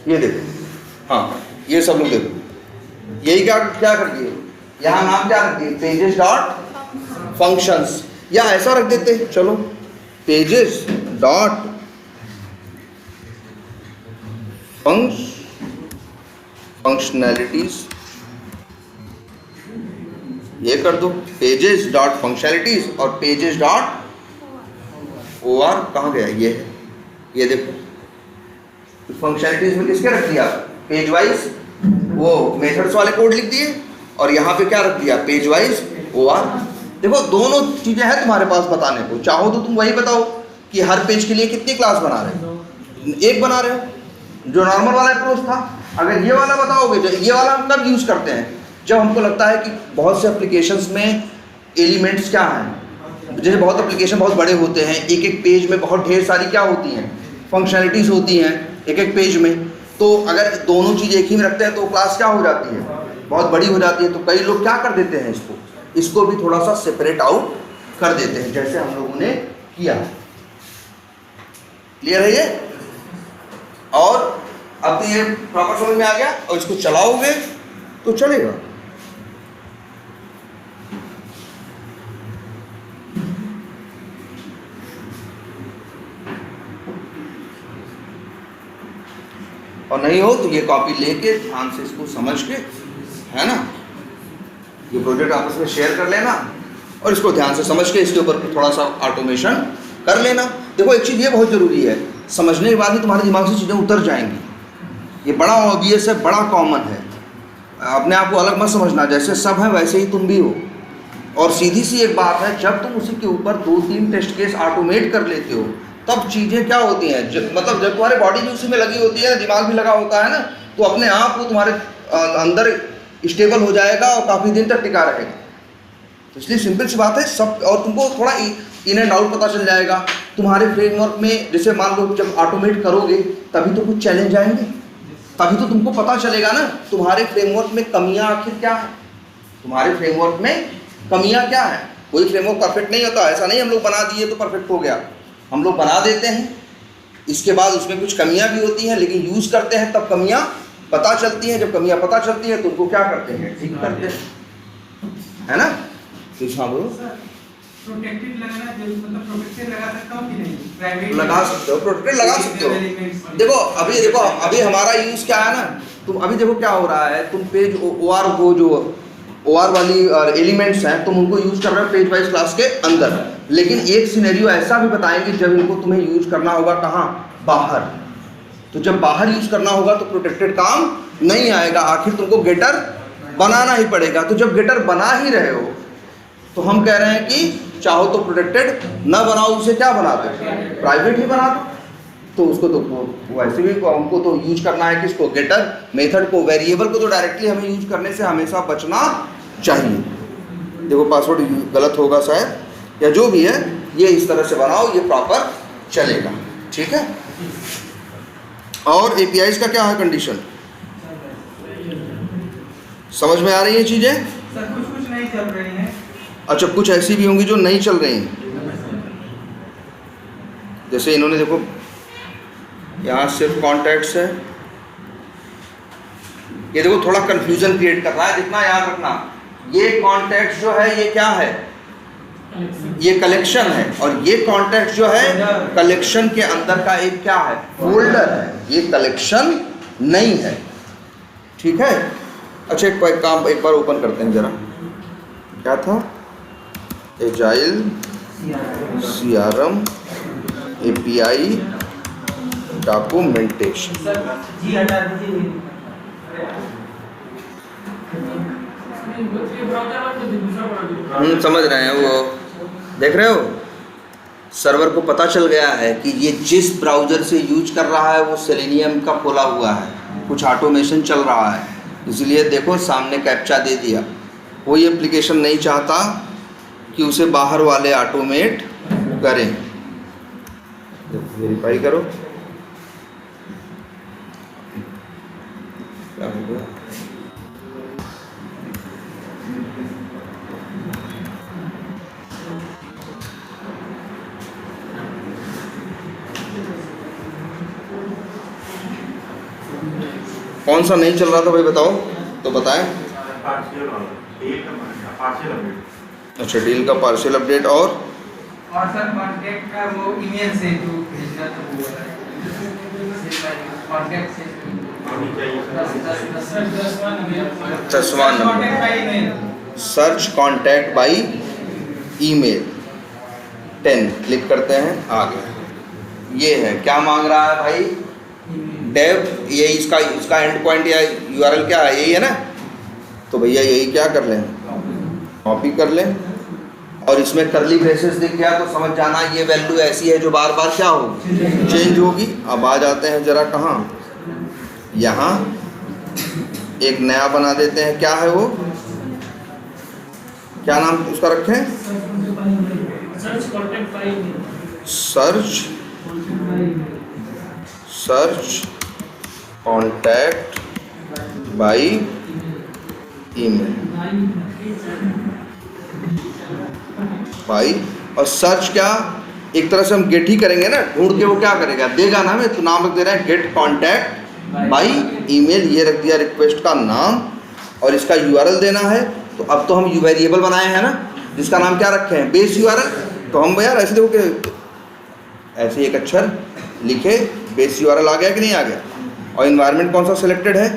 ये देखो, हाँ ये सब लोग देखो, यही क्या क्या कर दिए, यहाँ नाम क्या रख दिए, पेजेस डॉट फंक्शंस, या ऐसा रख देते चलो, पेजेस डॉट फंक्शनैलिटीज, ये कर दो, पेजेस डॉट फंक्शनैलिटीज और पेजेस डॉट OR कहाँ गया, ये है, ये देखो फंक्शनैलिटीज में किसके रख दिया, पेज वाइज वो मेथड्स वाले कोड लिख दिए, और यहाँ पे क्या रख दिया, पेज वाइज OR। देखो दोनों चीजें हैं तुम्हारे पास बताने को, चाहो तो तुम वही बताओ कि हर पेज के लिए कितनी क्लास बना रहे हो, एक बना रहे हो, जो नॉर्मल वाला अप्रोच था। अगर ये वाला बताओगे, जो ये वाला हम कब यूज करते हैं, जब हमको लगता है कि बहुत से एप्लीकेशंस में एलिमेंट्स क्या हैं, जैसे बहुत एप्लीकेशन बहुत बड़े होते हैं, एक एक पेज में बहुत ढेर सारी क्या होती हैं, फंक्शनैलिटीज होती हैं एक एक पेज में, तो अगर दोनों चीज़ एक ही में रखते हैं तो क्लास क्या हो जाती है, बहुत बड़ी हो जाती है। तो कई लोग क्या कर देते हैं, इसको भी थोड़ा सा सेपरेट आउट कर देते हैं, जैसे हम लोगों ने किया। क्लियर है ये? और अब तो ये प्रॉपर समझ में आ गया, और इसको चलाओगे तो चलेगा। और नहीं हो तो ये कॉपी लेके ध्यान से इसको समझ के, है ना, ये प्रोजेक्ट आपस में शेयर कर लेना, और इसको ध्यान से समझ के इसके ऊपर थोड़ा सा ऑटोमेशन कर लेना। देखो एक चीज़ ये बहुत ज़रूरी है, समझने के बाद ही तुम्हारे दिमाग से चीज़ें उतर जाएंगी। ये बड़ा ऑब्वियस है, बड़ा कॉमन है, अपने आप को अलग मत समझना, जैसे सब है वैसे ही तुम भी हो। और सीधी सी एक बात है, जब तुम उसी के ऊपर 2-3 टेस्ट केस ऑटोमेट कर लेते हो, तब चीज़ें क्या होती हैं, मतलब जब तुम्हारी बॉडी भी उसी में लगी होती है, दिमाग भी लगा होता है ना, तो अपने आप वो तुम्हारे अंदर स्टेबल हो जाएगा और काफ़ी दिन तक टिका रहेगा। तो इसलिए सिंपल सी बात है सब, और तुमको थोड़ा इन एंड आउट पता चल जाएगा तुम्हारे फ्रेमवर्क में। जैसे मान लो जब ऑटोमेट करोगे तभी तो कुछ चैलेंज आएंगे, तभी तो तुमको पता चलेगा ना तुम्हारे फ्रेमवर्क में कमियां आखिर क्या है, तुम्हारे फ्रेमवर्क में कमियां क्या है। कोई फ्रेमवर्क परफेक्ट नहीं होता, ऐसा नहीं हम लोग बना दिए तो परफेक्ट हो गया, हम लोग बना देते हैं, इसके बाद उसमें कुछ कमियां भी होती हैं, लेकिन यूज़ करते हैं तब कमियां पता चलती हैं। जब कमियां पता चलती हैं तो उनको क्या करते हैं, ठीक करते हैं, है ना। तो हाँ बोलो, प्रोटेक्टेड लगाना, मतलब प्रोटेक्टेड लगा सकता हूं कि नहीं, प्राइवेट लगा सकते हो, प्रोटेक्टेड लगा सकते हो। देखो अभी हमारा यूज़ क्या है ना, तुम अभी देखो क्या हो रहा है, तुम पेज OR वो जो OR वाली एलिमेंट्स हैं, तुम उनको यूज़ कर रहे हो पेज वाइज क्लास के अंदर, लेकिन एक सिनेरियो ऐसा भी बताएंगे जब इनको तुम्हें यूज़ करना होगा कहाँ, बाहर। तो जब बाहर यूज़ करना होगा तो प्रोटेक्टेड काम नहीं आएगा, आखिर तुमको गेटर बनाना ही पड़ेगा। तो जब गेटर बना ही रहे हो तो हम कह रहे हैं कि चाहो तो प्रोटेक्टेड ना बनाओ, उसे क्या बना दो, प्राइवेट ही बना दो। तो उसको तो वैसे भी हमको तो यूज करना है किसको, गेटर मेथड को, वेरिएबल को तो डायरेक्टली हमें यूज करने से हमेशा बचना चाहिए। देखो पासवर्ड गलत होगा शायद, या जो भी है, ये इस तरह से बनाओ, ये प्रॉपर चलेगा, ठीक है। और APIs का क्या है कंडीशन, समझ में आ रही है चीज़ें? सर कुछ नहीं चल रही हैं। अच्छा, कुछ ऐसी भी होंगी जो नहीं चल रही हैं, जैसे इन्होंने देखो यहाँ सिर्फ कॉन्टैक्ट्स है, ये देखो थोड़ा कंफ्यूजन क्रिएट कर रहा है, जितना याद रखना, ये कॉन्टैक्ट्स जो है ये क्या है, ये कलेक्शन है, और ये कॉन्टैक्ट जो है कलेक्शन के अंदर का एक क्या है, फोल्डर है, ये कलेक्शन नहीं है, ठीक है। अच्छा एक काम एक बार ओपन करते हैं जरा, क्या था, एजाइल CRM API डॉक्यूमेंटेशन, समझ रहे हैं, वो देख रहे हो, सर्वर को पता चल गया है कि ये जिस ब्राउज़र से यूज कर रहा है वो सेलेनियम का खोला हुआ है, कुछ ऑटोमेशन चल रहा है, इसलिए देखो सामने कैप्चा दे दिया। कोई एप्लीकेशन नहीं चाहता कि उसे बाहर वाले ऑटोमेट करें। वेरीफाई करो, क्या होगा, कौन सा नहीं चल रहा था भाई बताओ, तो बताएं। अच्छा, डील का पार्शियल अपडेट और सर कॉन्टैक्ट का वो ईमेल से जो भेजना था वो वाला कॉन्टैक्ट से 10वां number, search contact by email 10 click करते हैं, आ गया। ये है क्या मांग रहा है भाई, डेव, ये इसका एंड पॉइंट या यूआरएल क्या है, यही है ना। तो भैया यही क्या कर लें, कॉपी कर लें, और इसमें करली ब्रेसेस दिख गया तो समझ जाना ये वैल्यू ऐसी है जो बार बार क्या होगी, चेंज होगी। अब आ जाते हैं जरा कहाँ, यहाँ एक नया बना देते हैं, क्या है वो, क्या नाम उसका रखें, सर्च कॉन्टैक्ट बाई ईमेल भाई। और सर्च क्या, एक तरह से हम गेट ही करेंगे ना, ढूंढ के वो क्या करेगा, देगा ना हमें, तो नाम रख दे रहे हैं गेट कॉन्टैक्ट बाई ईमेल, ये रख दिया रिक्वेस्ट का नाम, और इसका यूआरएल देना है। तो अब तो हम वेरिएबल बनाए हैं ना, जिसका नाम क्या रखे हैं, बेस यूआरएल। तो हम यार ऐसे देखो कि ऐसे एक अक्षर लिखे, बेस यूआरएल आ गया कि नहीं आ गया। और इन्वायरमेंट कौन सा सिलेक्टेड है,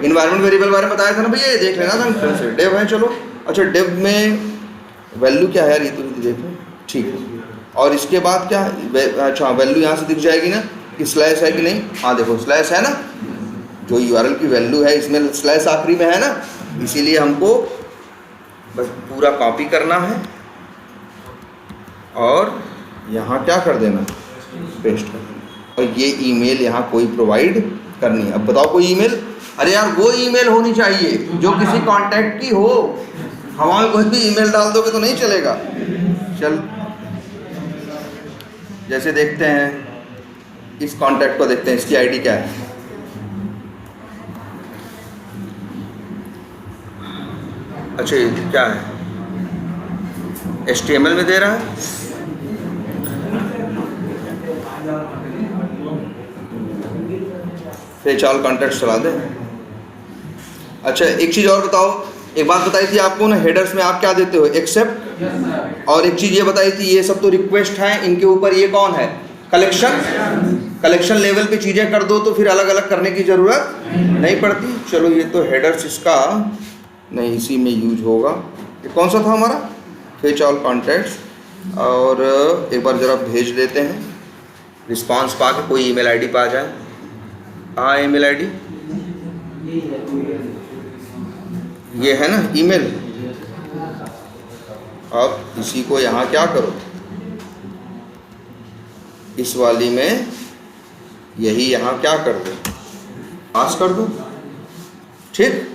इन्वायरमेंट वेरिएबल बारे में बताया था ना भैया, ये देख लेना था फिर से, डेव है चलो। अच्छा, डेव में वैल्यू क्या है यार, ये तो देखो, ठीक है। और इसके बाद क्या, अच्छा वैल्यू यहाँ से दिख जाएगी ना कि स्लैश है कि नहीं, हाँ देखो स्लैश है ना, जो यूआरएल की वैल्यू है इसमें स्लैश आखिरी में है ना, इसीलिए हमको बस पूरा कॉपी करना है और यहाँ क्या कर देना, पेस्ट कर देना। और ये ईमेल यहाँ कोई प्रोवाइड करनी है। अब बताओ कोई ईमेल, अरे यार वो ईमेल होनी चाहिए जो किसी कांटेक्ट की हो, हवा में कोई भी ईमेल डाल दोगे तो नहीं चलेगा। चल जैसे देखते हैं इस कांटेक्ट को, देखते हैं इसकी आईडी क्या है। अच्छा ये क्या है, HTML में दे रहा है, फेचाल कॉन्टेक्ट चला दे। अच्छा एक चीज़ और बताओ, एक बात बताई थी आपको ना, हेडर्स में आप क्या देते हो, एक्सेप्ट। और एक चीज़ ये बताई थी, ये सब तो रिक्वेस्ट हैं, इनके ऊपर ये कौन है, कलेक्शन लेवल पे चीज़ें कर दो तो फिर अलग अलग करने की ज़रूरत नहीं पड़ती। चलो ये तो हेडर्स इसका नहीं, इसी में यूज होगा। ये कौन सा था हमारा, फेच ऑल कॉन्टैक्ट्स। और एक बार ज़रा भेज देते हैं, रिस्पांस पा के कोई ईमेल आईडी पा जाए। हाँ ईमेल आईडी ये है ना ईमेल। अब इसी को यहाँ क्या करो, इस वाली में यही यहाँ क्या कर दो, पास कर दो, ठीक।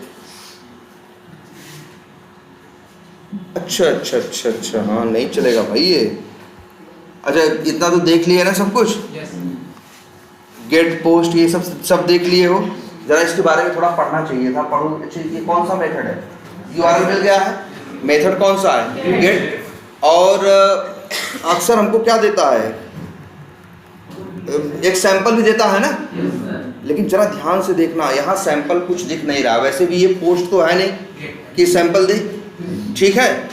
अच्छा, हाँ नहीं चलेगा भाई ये। अच्छा इतना तो देख लिया ना सब कुछ, गेट पोस्ट ये सब देख लिए हो, जरा इसके बारे में थोड़ा पढ़ना चाहिए था, पढ़ो। अच्छा ये कौन सा मेथड है, यूआरएल मिल गया है, मेथड कौन सा है, गेट। और अक्सर हमको क्या देता है, एक सैंपल भी देता है ना, लेकिन जरा ध्यान से देखना, यहाँ सैंपल कुछ दिख नहीं रहा। वैसे भी ये पोस्ट तो है नहीं कि सैंपल दे, ठीक है।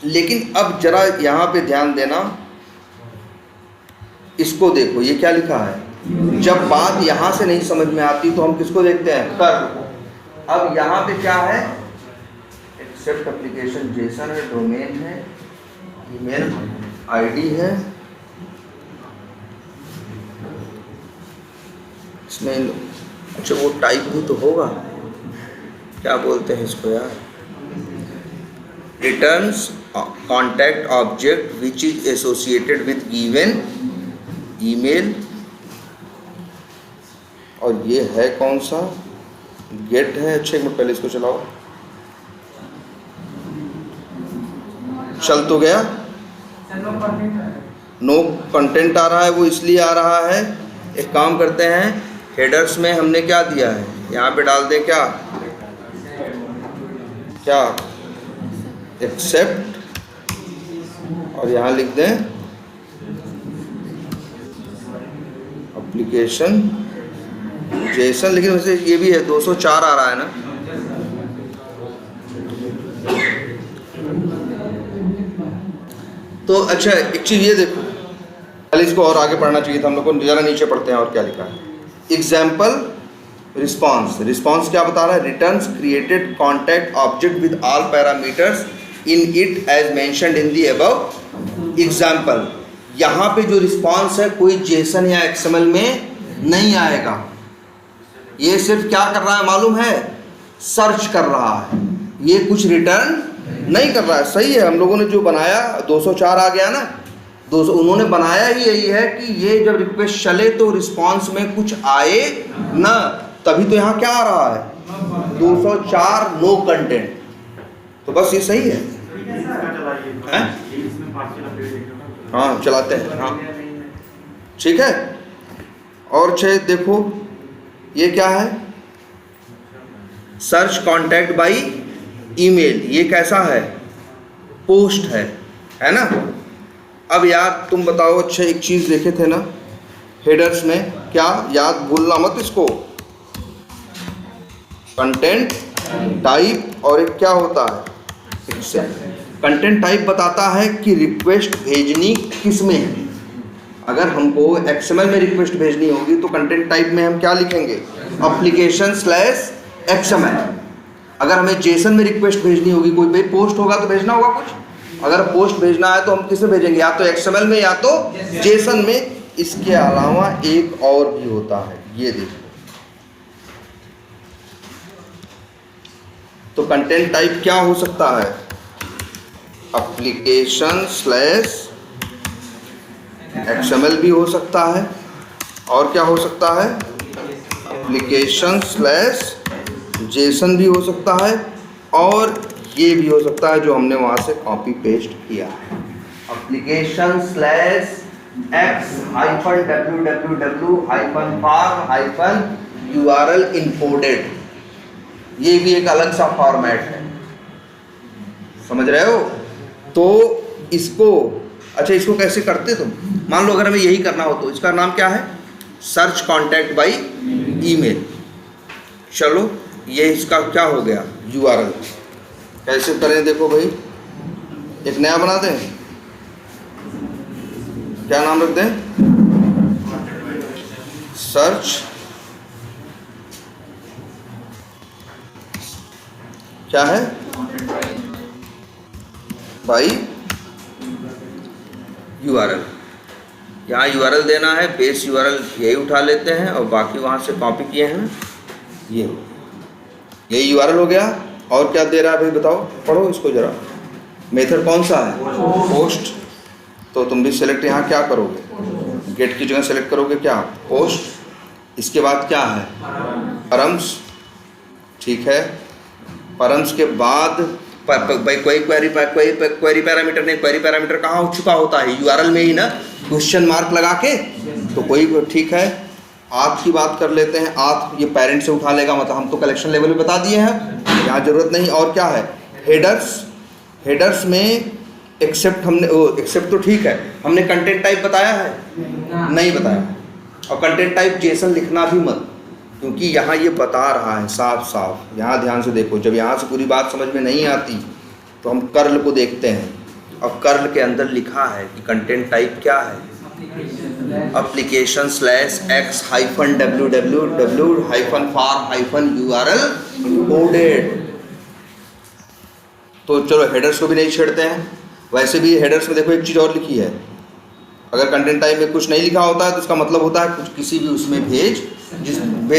लेकिन अब जरा यहाँ पे ध्यान देना, इसको देखो ये क्या लिखा है। जब बात यहाँ से नहीं समझ में आती तो हम किसको देखते हैं, कर। अब यहाँ पे क्या है, एक्सेप्ट एप्लीकेशन जेसन है, डोमेन है, ईमेल आईडी है, इसमें अच्छा वो टाइप भी तो होगा, क्या बोलते हैं इसको यार, returns contact object which is associated with given email. और ये है कौन सा, गेट है। अच्छा एक मिनट पहले इसको चलाओ, चल तो गया, नो कंटेंट आ रहा है, वो इसलिए आ रहा है, एक काम करते हैं, हेडर्स में हमने क्या दिया है, यहाँ पे डाल दें क्या एक्सेप्ट, और यहाँ लिख दें एप्लीकेशन जेसन, लेकिन वैसे ये भी है 204 आ रहा है ना। तो अच्छा एक चीज़ ये देखो, पहले इसको और आगे पढ़ना चाहिए था हम लोग को, ज़रा नीचे पढ़ते हैं और क्या लिखा है। एग्जाम्पल रिस्पॉन्स, रिस्पॉन्स क्या बता रहा है? Returns created contact object with all parameters in it as mentioned in the above example. यहाँ पे जो रिस्पॉन्स है कोई जेसन या एक्सएमएल में नहीं आएगा, ये सिर्फ क्या कर रहा है मालूम है? सर्च कर रहा है, ये कुछ रिटर्न नहीं कर रहा है। सही है, हम लोगों ने जो बनाया 204 आ गया ना, 200 उन्होंने बनाया ही यही है कि ये जब रिक्वेस्ट चले तो रिस्पॉन्स में कुछ आए ना, तभी तो यहाँ क्या आ रहा है 204 नो कंटेंट। तो बस ये सही है, हैं? हाँ चलाते हैं, हाँ ठीक है। और छः देखो ये क्या है? सर्च कॉन्टैक्ट बाई ईमेल, ये कैसा है? पोस्ट है ना। अब यार तुम बताओ, अच्छा एक चीज़ देखे थे ना हेडर्स में, क्या याद भूलना मत इसको, कंटेंट टाइप और एक क्या होता है एक्सेप्ट। कंटेंट टाइप बताता है कि रिक्वेस्ट भेजनी किस में है। अगर हमको एक्सएमएल में रिक्वेस्ट भेजनी होगी तो कंटेंट टाइप में हम क्या लिखेंगे? application/XML। अगर हमें जेसन में रिक्वेस्ट भेजनी होगी, कोई पोस्ट होगा तो भेजना होगा कुछ, अगर पोस्ट भेजना है तो हम किसमें भेजेंगे? या तो एक्सएमएल में या तो जेसन में। इसके अलावा एक और भी होता है, ये देखो। तो कंटेंट टाइप क्या हो सकता है? application/XML भी हो सकता है, और क्या हो सकता है? application/JSON भी हो सकता है, और ये भी हो सकता है जो हमने वहाँ से कॉपी पेस्ट किया है, application/x-www-farm-url encoded। ये भी एक अलग सा फॉर्मेट है, समझ रहे हो? तो इसको अच्छा इसको कैसे करते तुम? मान लो अगर हमें यही करना हो तो इसका नाम क्या है? Search contact by email. चलो ये इसका क्या हो गया? URL। कैसे करें देखो भाई, एक नया बना दें, क्या नाम रख दें? सर्च क्या है? By URL। यहाँ URL देना है, बेस URL यही उठा लेते हैं और बाकी वहाँ से कॉपी किए हैं, यही URL हो गया। और क्या दे रहा है भाई बताओ, पढ़ो इसको जरा। मेथड कौन सा है? पोस्ट। तो तुम भी सेलेक्ट यहाँ क्या करोगे? गेट की जगह सेलेक्ट करोगे क्या? पोस्ट। इसके बाद क्या है? परम्स, ठीक है। परम्स के बाद कोई क्वेरी पैरामीटर नहीं, क्वेरी पैरामीटर कहाँ हो चुका होता है? URL में ही ना, क्वेश्चन मार्क लगा के। तो कोई ठीक है, आथ की बात कर लेते हैं। आथ ये पेरेंट से उठा लेगा, मतलब हम तो कलेक्शन लेवल में बता दिए हैं, यहाँ जरूरत नहीं। और क्या है? हेडर्स। हेडर्स में एक्सेप्ट हमने एक्सेप्ट तो ठीक है, हमने कंटेंट टाइप बताया है? नहीं बताया। और कंटेंट टाइप जेसन लिखना भी मत, क्योंकि यहाँ ये बता रहा है साफ साफ। यहाँ ध्यान से देखो, जब यहाँ से पूरी बात समझ में नहीं आती तो हम कर्ल को देखते हैं, और कर्ल के अंदर लिखा है कि कंटेंट टाइप क्या है? application/x-www-farm-url encoded। तो चलो हेडर्स को भी नहीं छेड़ते हैं। वैसे भी हेडर्स में देखो एक चीज़ और लिखी है, अगर कंटेंट टाइप में कुछ नहीं लिखा होता है तो इसका मतलब होता है कुछ किसी भी उसमें भेज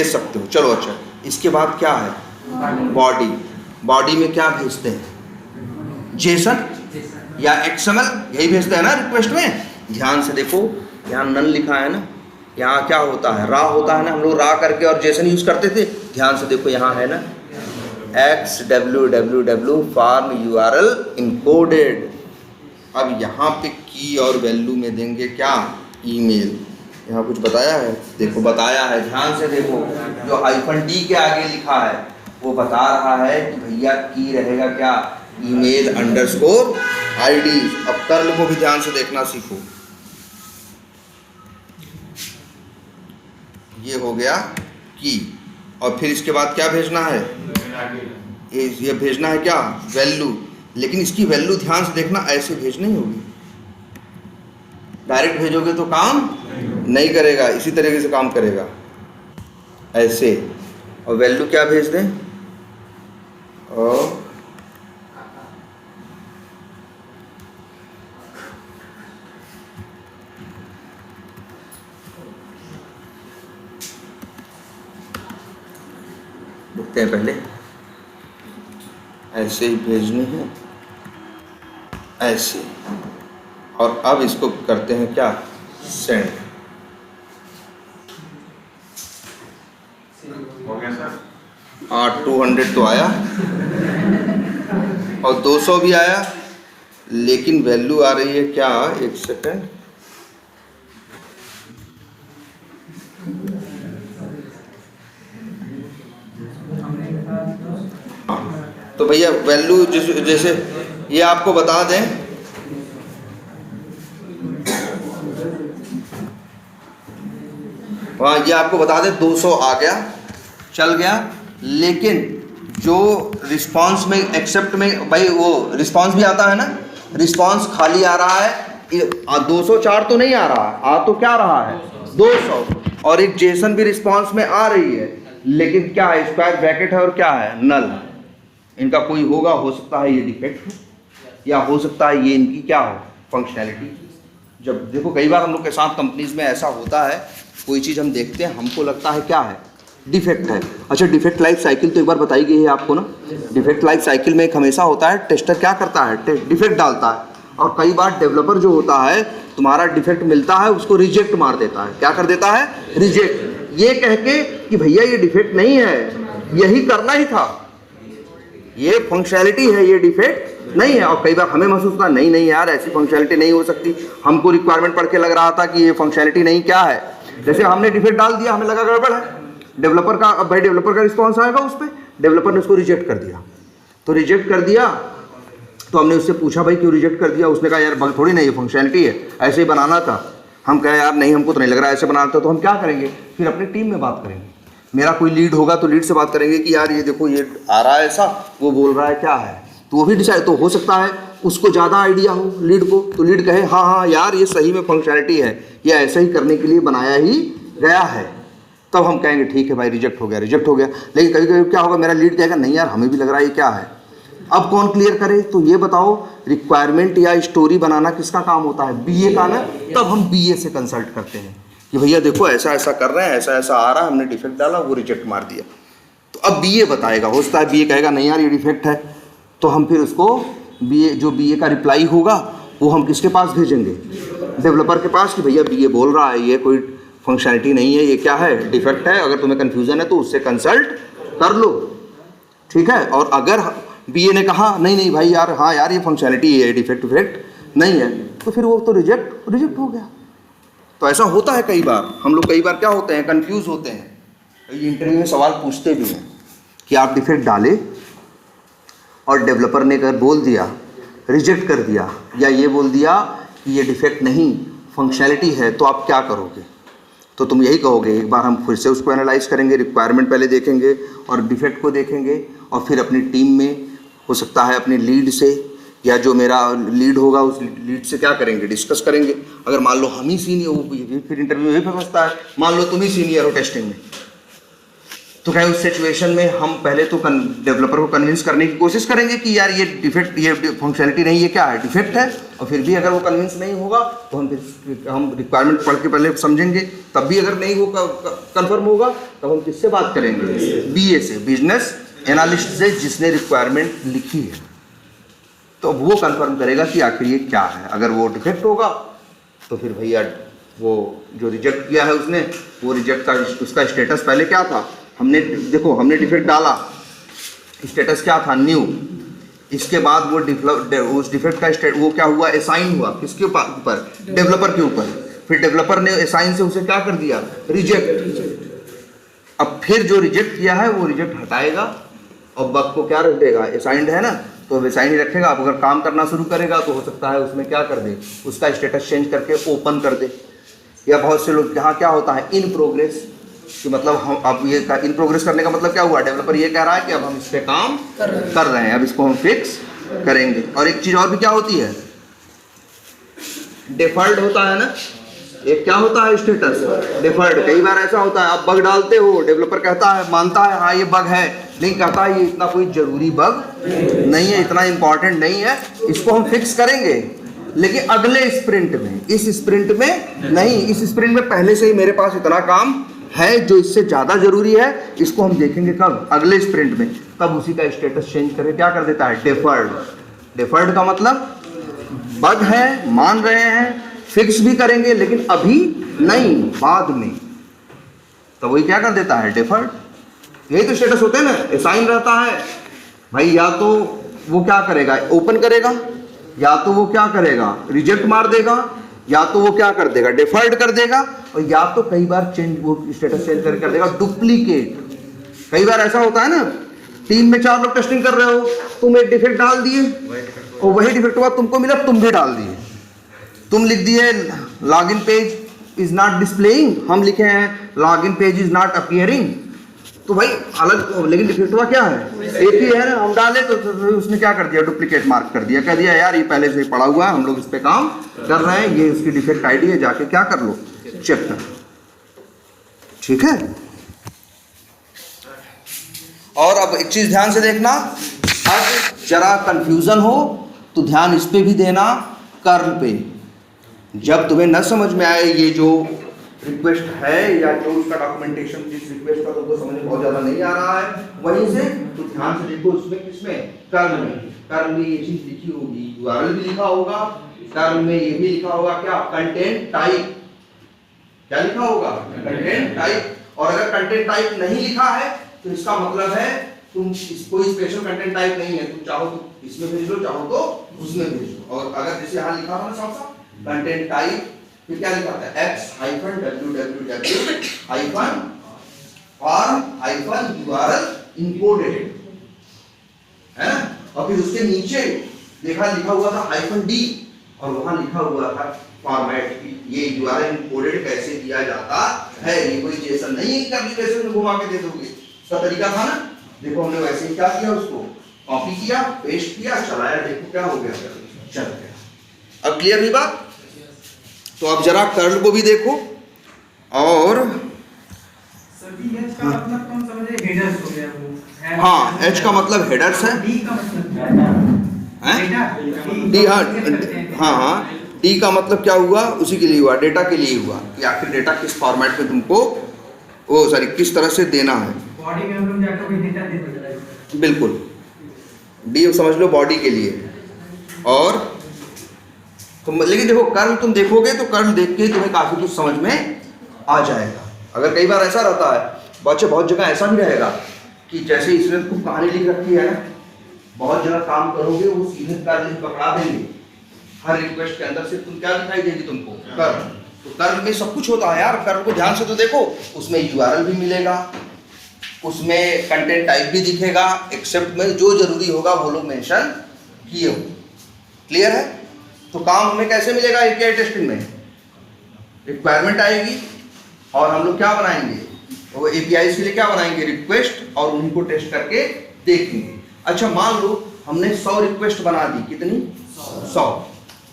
सकते हो। चलो अच्छा, इसके बाद क्या है? बॉडी। बॉडी में क्या भेजते हैं? जेसन या XML, यही भेजते हैं ना रिक्वेस्ट में। ध्यान से देखो, यहाँ नन लिखा है ना, यहाँ क्या होता है? रा होता है ना, हम लोग रा करके और जेसन यूज़ करते थे। ध्यान से देखो, यहाँ है ना x-www-farm-url encoded। अब यहाँ पे की और वैल्यू में देंगे क्या? ईमेल। यहाँ कुछ बताया है? देखो बताया है, ध्यान से देखो, जो -d के आगे लिखा है वो बता रहा है कि भैया की रहेगा क्या? email _ ID। अब कर्ल को भी ध्यान से देखना सीखो। ये हो गया की, और फिर इसके बाद क्या भेजना है, ये भेजना है क्या, वैल्यू। लेकिन इसकी वैल्यू ध्यान से देखना, ऐसे भेज नहीं होगी, डायरेक्ट भेजोगे तो काम नहीं करेगा, इसी तरीके से काम करेगा, ऐसे। और वैल्यू क्या भेज दें, और देखते हैं पहले, ऐसे ही भेजनी है, ऐसे। और अब इसको करते हैं क्या, सेंड। हो गया सर? 200 तो आया और 200 भी आया, लेकिन वैल्यू आ रही है क्या, एक सेकंड, तो भैया वैल्यू जैसे ये आपको बता दें, वहाँ ये आपको बता दें 200 आ गया, चल गया, लेकिन जो रिस्पांस में एक्सेप्ट में भाई वो रिस्पांस भी आता है ना, रिस्पांस खाली आ रहा है 204 तो नहीं आ रहा, आ तो क्या रहा है 200, और एक जेसन भी रिस्पांस में आ रही है, लेकिन क्या है, स्क्वायर ब्रैकेट है और क्या है, नल। इनका कोई होगा, हो सकता है ये डिफेक्ट हो, या हो सकता है ये इनकी क्या हो, फंक्शनैलिटी। जब देखो कई बार हम लोग के साथ कंपनीज में ऐसा होता है, कोई चीज़ हम देखते हैं, हमको लगता है क्या है, डिफेक्ट है। अच्छा, डिफेक्ट लाइफ साइकिल तो एक बार बताई गई है आपको ना, डिफेक्ट लाइफ साइकिल में एक हमेशा होता है, टेस्टर क्या करता है, डिफेक्ट डालता है, और कई बार डेवलपर जो होता है, तुम्हारा डिफेक्ट मिलता है उसको रिजेक्ट मार देता है। क्या कर देता है, रिजेक्ट, ये कह के कि भैया ये डिफेक्ट नहीं है, यही करना ही था, ये फंक्शनैलिटी है, ये डिफेक्ट नहीं है। और कई बार हमें महसूस होता है नहीं नहीं यार ऐसी फंक्शनैलिटी नहीं हो सकती, हमको रिक्वायरमेंट पढ़ के लग रहा था कि ये फंक्शनैलिटी नहीं क्या है, जैसे हमने डिफेक्ट डाल दिया, हमें लगा गड़बड़ है, डेवलपर का, अब भाई डेवलपर का रिस्पॉन्स आएगा उस पर, डेवलपर ने उसको रिजेक्ट कर दिया, तो रिजेक्ट कर दिया, तो हमने उससे पूछा भाई क्यों रिजेक्ट कर दिया, उसने कहा यार बग थोड़ी नहीं, ये फंक्शनैलिटी है, ऐसे ही बनाना था। हम कहे यार नहीं हमको तो नहीं लग रहा ऐसे बनाना था, तो हम क्या करेंगे, फिर अपनी टीम में बात करेंगे, मेरा कोई लीड होगा तो लीड से बात करेंगे कि यार ये देखो ये आ रहा है ऐसा, वो बोल रहा है क्या है, तो वो भी डिसाइड, तो हो सकता है उसको ज़्यादा आइडिया हो लीड को, तो लीड कहे हाँ हाँ यार ये सही में फंक्शनैलिटी है, ये ऐसे ही करने के लिए बनाया ही गया है, तब हम कहेंगे ठीक है भाई रिजेक्ट हो गया, रिजेक्ट हो गया। लेकिन कभी कभी क्या होगा, मेरा लीड कहेगा नहीं यार हमें भी लग रहा है ये क्या है। अब कौन क्लियर करे, तो ये बताओ रिक्वायरमेंट या स्टोरी बनाना किसका काम होता है, बीए का ना, तब हम बीए से कंसल्ट करते हैं कि भैया देखो ऐसा ऐसा कर रहे हैं, ऐसा ऐसा आ रहा है, हमने डिफेक्ट डाला, वो रिजेक्ट मार दिया, तो अब बीए बताएगा, हो सकता है बीए कहेगा नहीं यार ये डिफेक्ट है, तो हम फिर उसको बीए, जो बीए का रिप्लाई होगा वो हम किसके पास भेजेंगे, डेवलपर के पास, कि भैया बीए बोल रहा है ये कोई फंक्शनैलिटी नहीं है, ये क्या है, डिफेक्ट है, अगर तुम्हें कन्फ्यूज़न है तो उससे कंसल्ट कर लो, ठीक है। और अगर बीए ने कहा नहीं नहीं भाई यार हाँ यार ये फंक्शनैलिटी है, डिफेक्ट नहीं है, तो फिर वो तो रिजेक्ट हो गया। तो ऐसा होता है कई बार, हम लोग कई बार क्या होते हैं, कंफ्यूज होते हैं, इंटरव्यू में सवाल पूछते भी हैं कि आप डिफेक्ट डाले और डेवलपर ने अगर बोल दिया, रिजेक्ट कर दिया, या ये बोल दिया कि ये डिफेक्ट नहीं फंक्शनैलिटी है, तो आप क्या करोगे, तो तुम यही कहोगे एक बार हम फिर से उसको एनालाइज करेंगे, रिक्वायरमेंट पहले देखेंगे और डिफेक्ट को देखेंगे, और फिर अपनी टीम में हो सकता है अपने लीड से, या जो मेरा लीड होगा उस लीड से क्या करेंगे, डिस्कस करेंगे। अगर मान लो हम ही सीनियर, फिर इंटरव्यू यही फंसता है, मान लो तुम ही सीनियर हो टेस्टिंग में, तो क्या उस सिचुएशन में हम पहले तो डेवलपर को कन्विंस करने की कोशिश करेंगे कि यार ये डिफेक्ट, ये फंक्शनैलिटी नहीं, ये क्या है, डिफेक्ट है, और फिर भी अगर वो कन्विंस नहीं होगा तो हम रिक्वायरमेंट पढ़ के पहले समझेंगे, तब भी अगर नहीं वो कंफर्म होगा तब हम किससे बात करेंगे, बीए से, बिजनेस एनालिस्ट से, जिसने रिक्वायरमेंट लिखी है, तो वो कंफर्म करेगा कि आखिर ये क्या है। अगर वो डिफेक्ट होगा तो फिर भैया वो जो रिजेक्ट किया है उसने, वो रिजेक्ट का उसका स्टेटस पहले क्या था, हमने देखो हमने डिफेक्ट डाला, स्टेटस क्या था, न्यू, इसके बाद वो उस डिफेक्ट का वो क्या हुआ, असाइन हुआ, किसके ऊपर, डेवलपर के ऊपर, फिर डेवलपर ने असाइन से उसे क्या कर दिया, रिजेक्ट। अब फिर जो रिजेक्ट किया है वो रिजेक्ट हटाएगा और बग को क्या रख देगा, असाइंड है ना, तो असाइन ही रखेगा। अब अगर काम करना शुरू करेगा तो हो सकता है उसमें क्या कर दे, उसका स्टेटस चेंज करके ओपन कर दे, या बहुत से लोग यहाँ क्या होता है इन प्रोग्रेस, कि मतलब हम अब ये इन प्रोग्रेस करने का मतलब क्या हुआ, डेवलपर ये कह रहा है कि अब हम इस पे काम कर रहे हैं, अब इसको हम फिक्स करेंगे। और एक चीज़ और भी क्या होती है, डिफॉल्ट होता है ना, एक क्या होता है स्टेटस डिफॉल्ट। कई बार ऐसा होता है आप बग डालते हो, डेवलपर कहता है मानता है हाँ ये बग है, लेकिन कहता है ये इतना कोई जरूरी बग नहीं है, इतना इंपॉर्टेंट नहीं है, इसको हम फिक्स करेंगे लेकिन अगले स्प्रिंट में, इस स्प्रिंट में नहीं, इस स्प्रिंट में पहले से ही मेरे पास इतना काम है जो इससे ज़्यादा जरूरी है, इसको हम देखेंगे कब, अगले स्प्रिंट में। तब उसी का स्टेटस चेंज करके क्या कर देता है, डिफर्ड। डिफर्ड का मतलब बग है, मान रहे हैं, फिक्स भी करेंगे लेकिन अभी नहीं, बाद में, तो वही क्या कर देता है, डिफर्ड। यही तो स्टेटस होते हैं ना, असाइन रहता है भाई, या तो वो क्या करेगा, ओपन करेगा, या तो वो क्या करेगा, रिजेक्ट मार देगा, या तो वो क्या कर देगा, डिफर्ड कर देगा, और या तो कई बार चेंज, वो स्टेटस चेंज कर देगा डुप्लीकेट। कई बार ऐसा होता है ना, टीम में 4 लोग टेस्टिंग कर रहे हो, तुम एक डिफेक्ट डाल दिए और वही डिफेक्ट हुआ, तुमको मिला, तुम भी डाल दिए। तुम लिख दिए login page is not displaying, हम लिखे हैं login page is not appearing, तो भाई अलग, लेकिन डिफेक्ट हुआ क्या है, एक ही है ना, हम डाले तो उसने क्या कर दिया, डुप्लीकेट मार्क कर दिया, कह दिया यार ये पहले से ही पड़ा हुआ है, हम लोग इस पे काम कर रहे हैं, ये उसकी डिफेक्ट आईडी है, जाके क्या कर लो, चेक कर, ठीक है। और अब एक चीज ध्यान से देखना, अब जरा कंफ्यूजन हो तो ध्यान इस पे भी देना, कर्ल पे। जब तुम्हें न समझ में आए ये जो रिक्वेस्ट है या जो उसका डॉक्यूमेंटेशन, जिस रिक्वेस्ट का तुमको समझ में बहुत ज्यादा नहीं आ रहा है, वहीं से तो ध्यान से देखो, उसमें किसमें, कर्ल में। कर्ल में ये चीज लिखी होगी, यूआरएल भी लिखा होगा, कर्ल में ये भी लिखा होगा क्या, कंटेंट टाइप, क्या लिखा होगा, कंटेंट टाइप। और अगर कंटेंट टाइप नहीं लिखा है तो इसका मतलब है तुम कोई स्पेशल कंटेंट टाइप नहीं है, तुम चाहो तो इसमें भेज लो, चाहो तो उसमें भेज लो। और अगर जैसे यहाँ लिखा हो ना साफ साफ कंटेंट टाइप, फिर क्या लिखा था, x-www-or-url encoded है ना, और फिर उसके नीचे लिखा हुआ था -d, और वहां लिखा हुआ था फॉर्मेट की, ये यूआरएल एन्कोडेड कैसे किया जाता है, ये कोई जेसन नहीं है करनी कैसे में घुमा के दे दोगे, उसका तरीका था ना। देखो हमने वैसे ही क्या किया, उसको कॉपी किया, पेस्ट किया, चलाया, देखो क्या हो गया, चल गया। अब क्लियर हुई बात। तो अब जरा कर्ल को भी देखो, और सभी एच का मतलब कौन समझे, हेडर्स हो गया वो, हाँ एच का मतलब हेडर्स है, डी का मतलब डी, हाँ डी का मतलब क्या हुआ, उसी के लिए हुआ, डेटा के लिए हुआ, कि आखिर डेटा किस फॉर्मेट में तुमको, वो सॉरी किस तरह से देना है, बॉडी में हम लोग जाकर कोई डेटा दे सकते हैं, बिल्कुल डी समझ लो बॉडी के लिए। और तुम लेकिन देखो कर्ल तुम देखोगे तो कर्ल देख के तुम्हें काफी कुछ समझ में आ जाएगा। अगर कई बार ऐसा रहता है, बहुत जगह ऐसा भी रहेगा कि जैसे इसने खूब कहानी लिख रखी है ना, बहुत जगह काम करोगे वो सीधे कर्ल पकड़ा देंगे, हर रिक्वेस्ट के अंदर से तुम क्या दिखाई देगी तुमको, कर्ल। तो कर्ल में सब कुछ होता है यार, कर्ल को ध्यान से तो देखो, उसमें यूआरएल भी मिलेगा, उसमें कंटेंट टाइप भी दिखेगा, एक्सेप्ट में जो जरूरी होगा वो लोग मेंशन किए हो। क्लियर है। तो काम हमें कैसे मिलेगा एपीआई टेस्टिंग में, रिक्वायरमेंट आएगी और हम लोग क्या बनाएंगे, वो एपीआई के लिए क्या बनाएंगे, रिक्वेस्ट, और उनको टेस्ट करके देखेंगे। अच्छा मान लो हमने 100 रिक्वेस्ट बना दी, कितनी 100,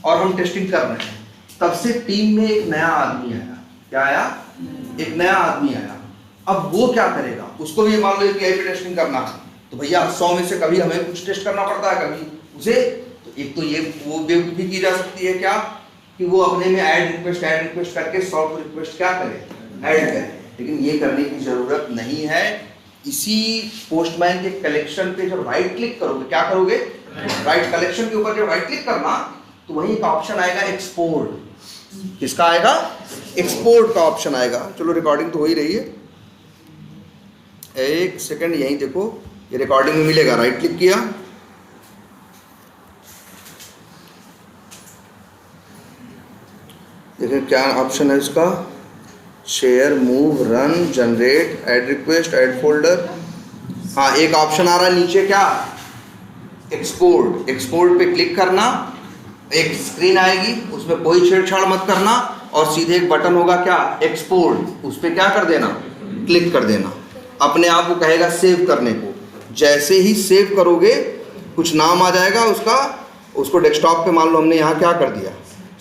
और हम टेस्टिंग कर रहे हैं, तब से टीम में एक नया आदमी आया, क्या आया, एक नया आदमी आया। अब वो क्या करेगा, उसको भी मान लो एपीआई पे टेस्टिंग करना है, तो भैया 100 में से कभी हमें कुछ टेस्ट करना पड़ता है, कभी उसे, तो एक तो ये वो बेवकूफी की जा सकती है क्या, कि वो अपने में ऐड रिक्वेस्ट करके 100 रिक्वेस्ट क्या करे, ऐड करे, लेकिन ये करने की जरूरत नहीं है। इसी पोस्टमैन के कलेक्शन पे जब राइट क्लिक करोगे, क्या करोगे, राइट कलेक्शन के ऊपर जब राइट क्लिक करना, तो वही एक ऑप्शन आएगा एक्सपोर्ट, किसका आएगा, एक्सपोर्ट का ऑप्शन आएगा। चलो रिकॉर्डिंग तो हो ही रही है, एक सेकंड यहीं देखो, ये रिकॉर्डिंग में मिलेगा, राइट क्लिक किया, देखिए क्या ऑप्शन है इसका, share, move, run, generate, add request, add folder. हाँ एक ऑप्शन आ रहा है नीचे क्या, एक्सपोर्ट। एक्सपोर्ट पे क्लिक करना, एक स्क्रीन आएगी, उसमें कोई छेड़छाड़ मत करना, और सीधे एक बटन होगा क्या, एक्सपोर्ट, उस पर क्या कर देना, क्लिक कर देना। अपने आप वो कहेगा सेव करने को। जैसे ही सेव करोगे कुछ नाम आ जाएगा उसका, उसको डेस्कटॉप पे मान लो हमने यहाँ क्या कर दिया,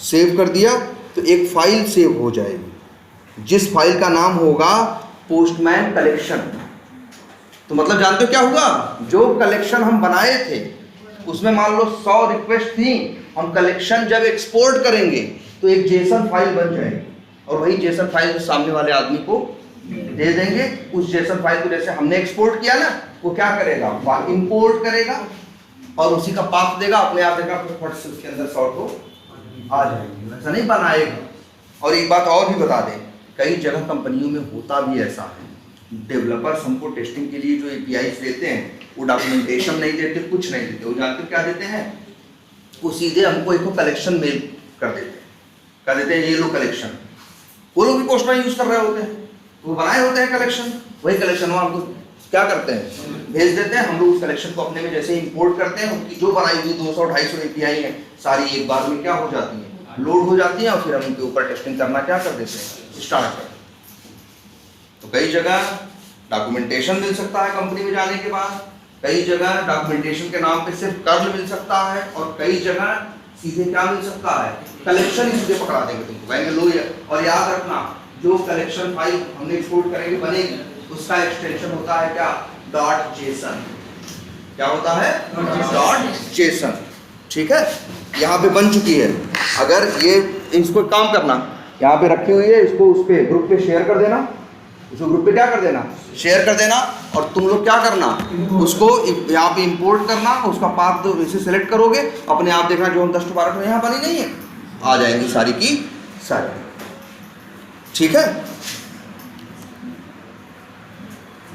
सेव कर दिया, तो एक फाइल सेव हो जाएगी जिस फाइल का नाम होगा पोस्टमैन कलेक्शन। तो मतलब जानते हो क्या हुआ, जो कलेक्शन हम बनाए थे उसमें मान लो 100 रिक्वेस्ट थी, हम कलेक्शन जब एक्सपोर्ट करेंगे तो एक जेसन फाइल बन जाएगी और वही जेसन फाइल सामने वाले आदमी को दे देंगे। उस जेसन फाइल को जैसे हमने एक्सपोर्ट किया ना, वो क्या करेगा, इंपोर्ट करेगा और उसी का पाथ देगा, अपने आप देगा फट से उसके अंदर सॉर्ट हो आ जाएगी, ऐसा नहीं बनाएगा। और एक बात और भी बता दें, कई जगह कंपनियों में होता भी ऐसा है, डेवलपर्स हमको टेस्टिंग के लिए जो एपीआईज देते हैं वो डॉक्यूमेंटेशन नहीं देते, कुछ नहीं देते, वो जानते क्या देते हैं, वो सीधे हमको एक कलेक्शन मेल कर देते हैं ये लो कलेक्शन। वो लोग भी पोस्टर यूज कर रहे होते हैं, वो बनाए होते हैं कलेक्शन, वही कलेक्शन वो हमको क्या करते हैं, भेज देते हैं। हम लोग उस कलेक्शन को अपने में जैसे इंपोर्ट करते हैं, उनकी जो बनाई हुई 200-250 एपीआई है सारी एक बार में क्या हो जाती है, लोड हो जाती है और फिर हम उनके ऊपर टेस्टिंग करना क्या कर देते हैं, स्टार्ट कर। तो कई जगह डॉक्यूमेंटेशन मिल सकता है कंपनी में जाने के बाद, कई जगह डॉक्यूमेंटेशन के नाम पे सिर्फ कर्ल मिल सकता है और कई जगह सीधे क्या मिल सकता है, कलेक्शन ही सीधे पकड़ा देंगे तुमको, कहेंगे लो। और याद रखना, जो कलेक्शन फाइल हमने एक्सपोर्ट करेंगे बनेगी, उसका एक्सटेंशन होता है क्या, डॉट जेसन। क्या होता है, डॉट जेसन। ठीक है, यहाँ पे बन चुकी है। अगर ये इसको काम करना, यहाँ पे रखी हुई है, इसको उस पे ग्रुप पे शेयर कर देना, उसको ग्रुप पे क्या कर देना, शेयर कर देना, और तुम लोग क्या करना, उसको यहाँ पे इंपोर्ट करना, उसका पाथ तो वैसे सेलेक्ट करोगे, अपने आप देखना जो हम 10 to 12 यहाँ बनी नहीं है, आ जाएंगी सारी की सारी। ठीक है।